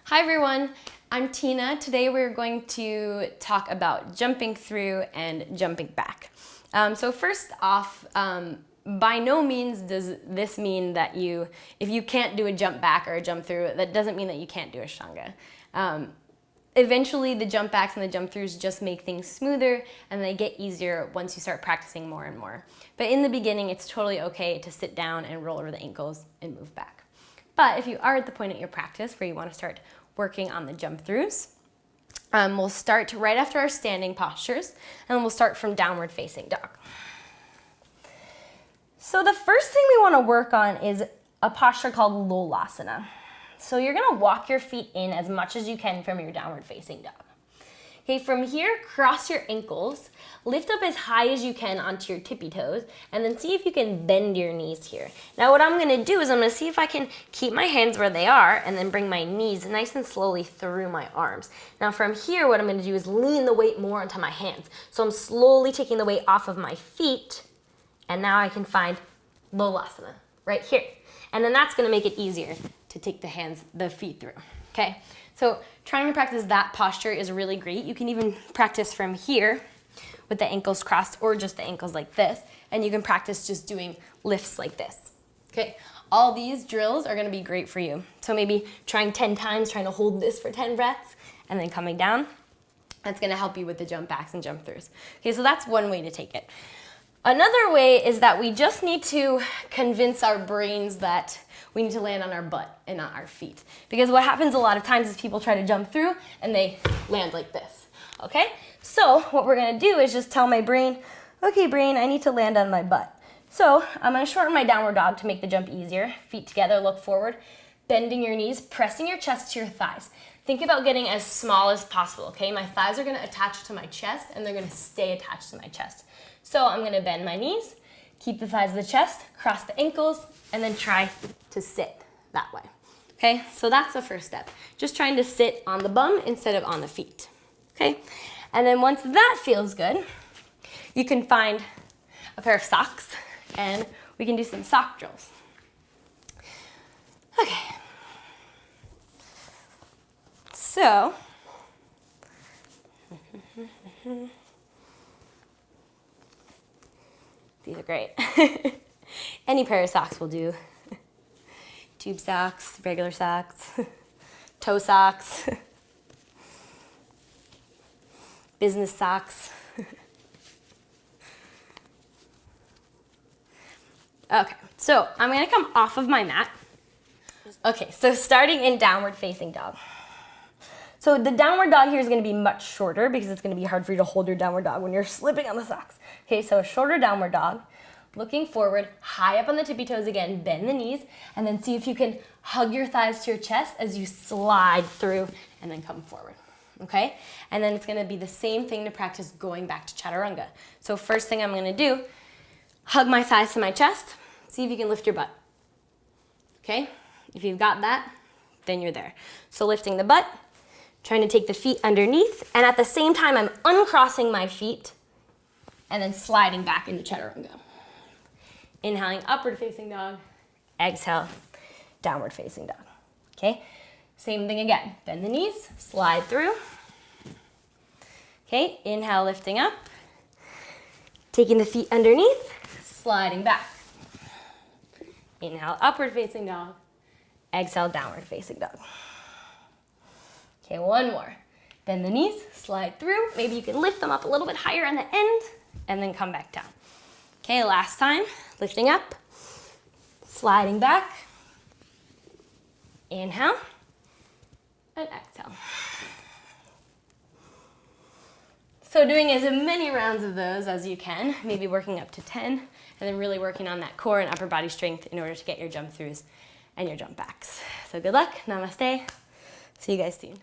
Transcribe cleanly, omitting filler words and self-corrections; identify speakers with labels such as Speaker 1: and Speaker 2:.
Speaker 1: Hi everyone, I'm Tina. Today we're going to talk about jumping through and jumping back. So first off, by no means does this mean that if you can't do a jump back or a jump through, that doesn't mean that you can't do Ashtanga. Eventually the jump backs and the jump throughs just make things smoother and they get easier once you start practicing more and more. But in the beginning, it's totally okay to sit down and roll over the ankles and move back. But if you are at the point in your practice where you want to start working on the jump throughs, we'll start right after our standing postures, and then we'll start from downward facing dog. So the first thing we want to work on is a posture called Lolasana. So you're going to walk your feet in as much as you can from your downward facing dog. Okay, from here, cross your ankles, lift up as high as you can onto your tippy toes, and then see if you can bend your knees here. Now what I'm gonna do is I'm gonna see if I can keep my hands where they are and then bring my knees nice and slowly through my arms. Now from here, what I'm gonna do is lean the weight more onto my hands. So I'm slowly taking the weight off of my feet, and now I can find Lolasana right here. And then that's gonna make it easier to take the feet through, okay? So trying to practice that posture is really great. You can even practice from here with the ankles crossed or just the ankles like this, and you can practice just doing lifts like this, okay? All these drills are gonna be great for you. So maybe trying 10 times, trying to hold this for 10 breaths, and then coming down. That's gonna help you with the jump backs and jump throughs. Okay, so that's one way to take it. Another way is that we just need to convince our brains that we need to land on our butt and not our feet. Because what happens a lot of times is people try to jump through and they land like this, okay? So what we're gonna do is just tell my brain, okay brain, I need to land on my butt. So I'm gonna shorten my downward dog to make the jump easier. Feet together, look forward, bending your knees, pressing your chest to your thighs. Think about getting as small as possible, okay? My thighs are gonna attach to my chest and they're gonna stay attached to my chest. So I'm gonna bend my knees, keep the thighs of the chest, cross the ankles, and then try to sit that way. Okay, so that's the first step. Just trying to sit on the bum instead of on the feet. Okay, and then once that feels good, you can find a pair of socks and we can do some sock drills. Okay, so these are great. Any pair of socks will do. Tube socks, regular socks, toe socks, business socks. Okay, so I'm gonna come off of my mat. Okay, so starting in downward facing dog. So the downward dog here is gonna be much shorter because it's gonna be hard for you to hold your downward dog when you're slipping on the socks. Okay, so a shorter downward dog, looking forward, high up on the tippy toes again, bend the knees, and then see if you can hug your thighs to your chest as you slide through and then come forward, okay? And then it's gonna be the same thing to practice going back to chaturanga. So first thing I'm gonna do, hug my thighs to my chest, see if you can lift your butt, okay? If you've got that, then you're there. So lifting the butt, trying to take the feet underneath, and at the same time, I'm uncrossing my feet and then sliding back into chaturanga. Inhaling, upward facing dog. Exhale, downward facing dog. Okay, same thing again. Bend the knees, slide through. Okay, inhale, lifting up. Taking the feet underneath, sliding back. Inhale, upward facing dog. Exhale, downward facing dog. Okay, one more. Bend the knees, slide through. Maybe you can lift them up a little bit higher on the end and then come back down. Okay, last time, lifting up, sliding back, inhale, and exhale. So doing as many rounds of those as you can, maybe working up to 10, and then really working on that core and upper body strength in order to get your jump throughs and your jump backs. So good luck, namaste, see you guys soon.